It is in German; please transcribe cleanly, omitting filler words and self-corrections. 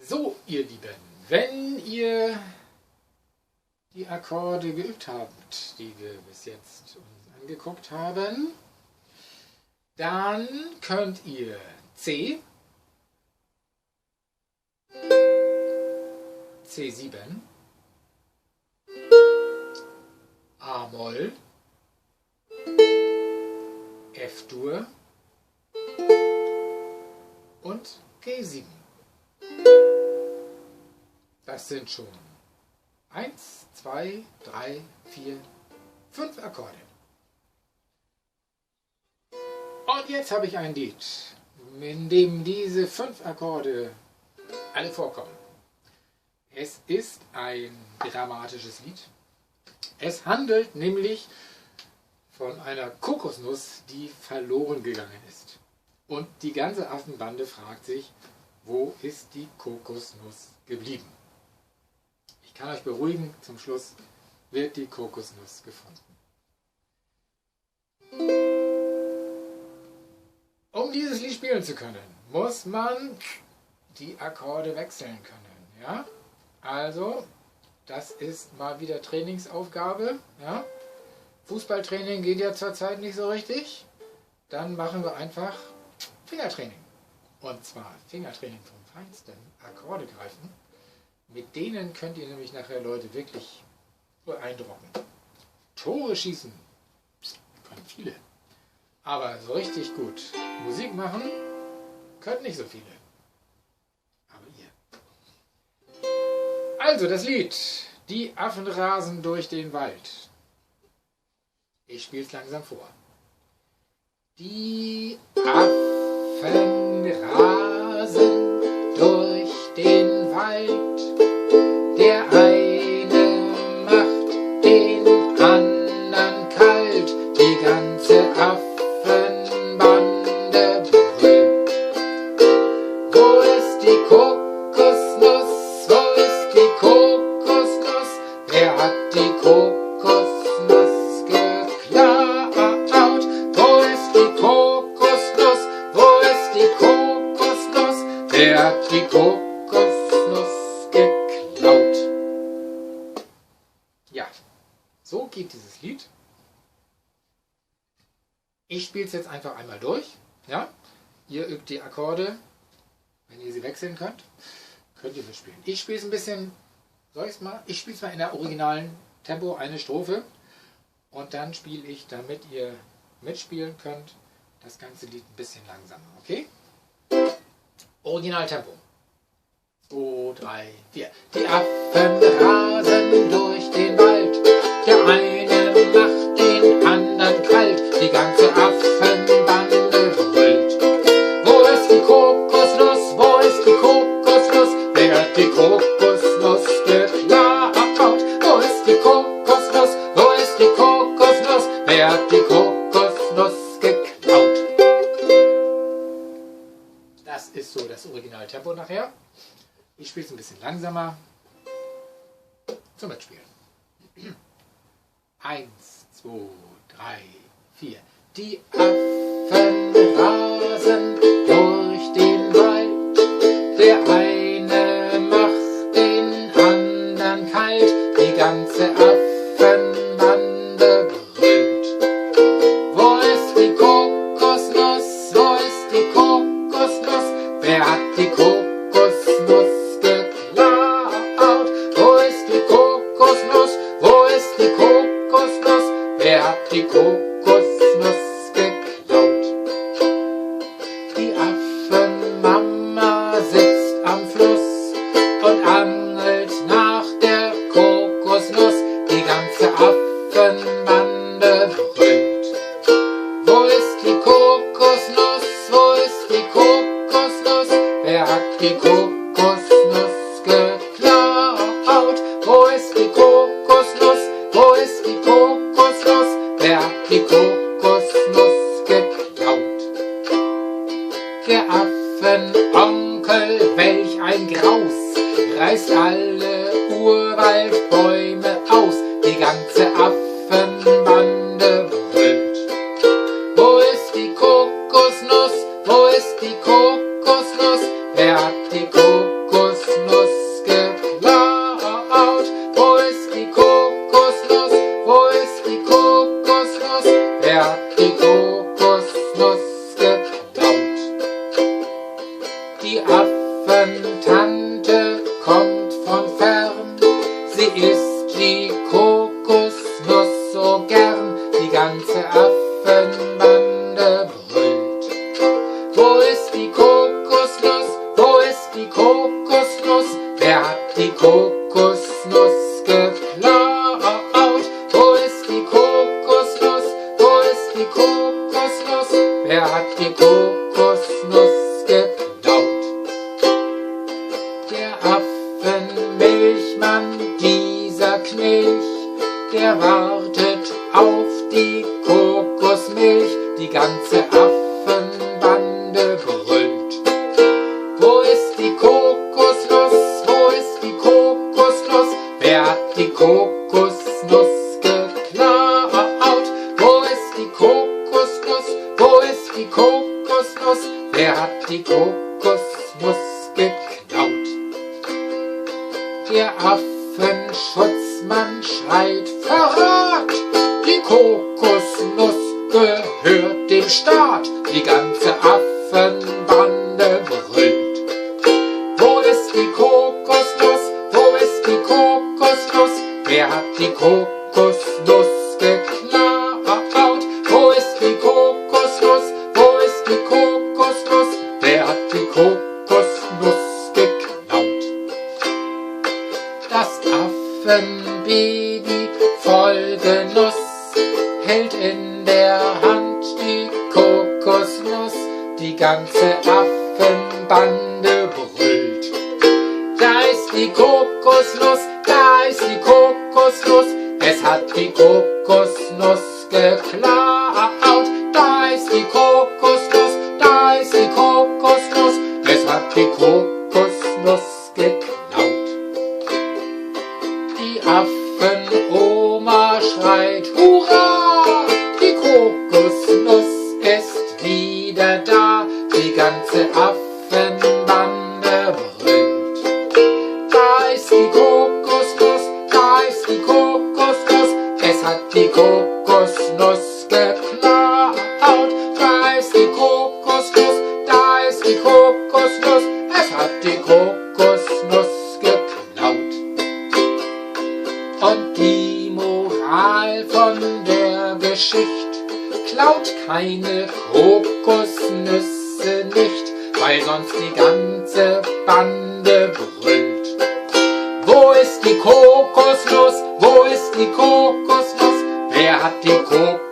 So, ihr Lieben, wenn ihr die Akkorde geübt habt, die wir bis jetzt uns angeguckt haben, dann könnt ihr C, C7, A-Moll, F-Dur und G7. Das sind schon 1, 2, 3, 4, 5 Akkorde. Und jetzt habe ich ein Lied, in dem diese 5 Akkorde alle vorkommen. Es ist ein dramatisches Lied. Es handelt nämlich von einer Kokosnuss, die verloren gegangen ist. Und die ganze Affenbande fragt sich, wo ist die Kokosnuss geblieben? Ich kann euch beruhigen, zum Schluss wird die Kokosnuss gefunden. Um dieses Lied spielen zu können, muss man die Akkorde wechseln können. Ja? Also, das ist mal wieder Trainingsaufgabe. Ja? Fußballtraining geht ja zurzeit nicht so richtig. Dann machen wir einfach Fingertraining. Und zwar Fingertraining vom Feinsten, Akkorde greifen. Mit denen könnt ihr nämlich nachher Leute wirklich beeindrucken. Tore schießen, können viele. Aber so richtig gut Musik machen, können nicht so viele. Aber ihr. Also das Lied, die Affen rasen durch den Wald. Ich spiele es langsam vor. Die Affen rasen durch den Wald. Der eine macht den anderen kalt. Die ganze Affenbande brüllt. Wo ist die Kokosnuss? Wo ist die Kokosnuss? Wer hat die Kokosnuss geklaut? Wo ist die Kokosnuss? Wo ist die Kokosnuss? Wer hat die Kokosnuss geklaut? Ja, so geht dieses Lied. Ich spiele es jetzt einfach einmal durch. Ja? Ihr übt die Akkorde. Wenn ihr sie wechseln könnt, könnt ihr mitspielen. Ich spiele es ein bisschen, soll ich es mal? Ich spiele es mal in der originalen Tempo, eine Strophe. Und dann spiele ich, damit ihr mitspielen könnt, das ganze Lied ein bisschen langsamer. Okay? Originaltempo. 2, 3, 4. Die Affen rasen durch den Wald. Der eine macht den anderen kalt. Die ganze Affenbande brüllt. Wo ist die Kokosnuss? Wo ist die Kokosnuss? Wer hat die Kokosnuss geklaut? Wo ist die Kokosnuss? Wo ist die Kokosnuss? Wer hat die Kokosnuss geklaut? Das ist so das Originaltempo nachher. Ich spiele es ein bisschen langsamer zum Mitspielen. 1, 2, 3, 4. Die Affen rasen durch den Wald. Der eine macht den anderen kalt. Die ganze Affenbande brüllt. Wo ist die Kokosnuss? Wo ist die Kokosnuss? Wer hat die Kokosnuss geklaut? Wo ist die Kokosnuss? Wo ist die Kokosnuss? Wer hat die Kokosnuss geklaut? Die Affenmama sitzt am Fluss und angelt nach der Kokosnuss. Die ganze Affenbande brüllt. Wo ist die Kokosnuss? Wo ist die Kokosnuss? Wer hat die Kokosnuss geklaut? Wo ist die Kokosnuss? Wo ist die Kokosnuss? Wer hat die Kokosnuss geklaut? Der Affenonkel, welch ein Graus, reißt alle Urwaldbäume aus. Die ganze Affenbande brüllt. Wo ist die Kokosnuss? Wo ist die Kokosnuss? Wer hat die Kokosnuss Die Affentante kommt von fern, sie isst die Kokosnuss so gern, die ganze Affenbande brüllt. Wo ist die Kokosnuss? Wo ist die Kokosnuss? Wer hat die Kokosnuss geklaut? Wo ist die Kokosnuss? Wo ist die Kokosnuss? Wer hat die Kokosnuss geklaut? Der Affenmilchmann, dieser Knilch, der wartet auf die Kokosmilch, die ganze Affenbande brüllt. Wo ist die Kokosnuss? Wo ist die Kokosnuss? Wer hat die Kokosnuss geklaut? Wo ist die Kokosnuss? Wo ist die Kokosnuss? Wer hat die Kokosnuss geklaut? Der Affenschutzmann schreit: Verrat! Die Kokosnuss gehört dem Staat, die ganze Affenbande brüllt. Wo ist die Kokosnuss? Wo ist die Kokosnuss? Wer hat die Kokosnuss geklaut? Wo ist die Kokosnuss? Wo ist die Kokosnuss? Wer hat die Kokosnuss geklaut? Das Affenbaby voll Genuss hält in der Hand die Kokosnuss, die ganze Affenbande brüllt. Da ist die Kokosnuss, da ist die Kokosnuss, es hat die Kokosnuss geklaut. Da ist die Kokosnuss, da ist die Kokosnuss, es hat die Kokosnuss geklaut. Die Affenoma schreit: Hurra! Die Kokosnuss ist wieder da, die ganze Affenbande brüllt. Da ist die Kokosnuss, da ist die Kokosnuss, es hat die Kokosnuss geklaut. Da ist die Kokosnuss, da ist die Kokosnuss, es hat die Kokosnuss geklaut. Und die Moral von der Geschichte: Klaut keine Kokosnüsse nicht, weil sonst die ganze Bande brüllt. Wo ist die Kokosnuss? Wo ist die Kokosnuss? Wer hat die Kokosnuss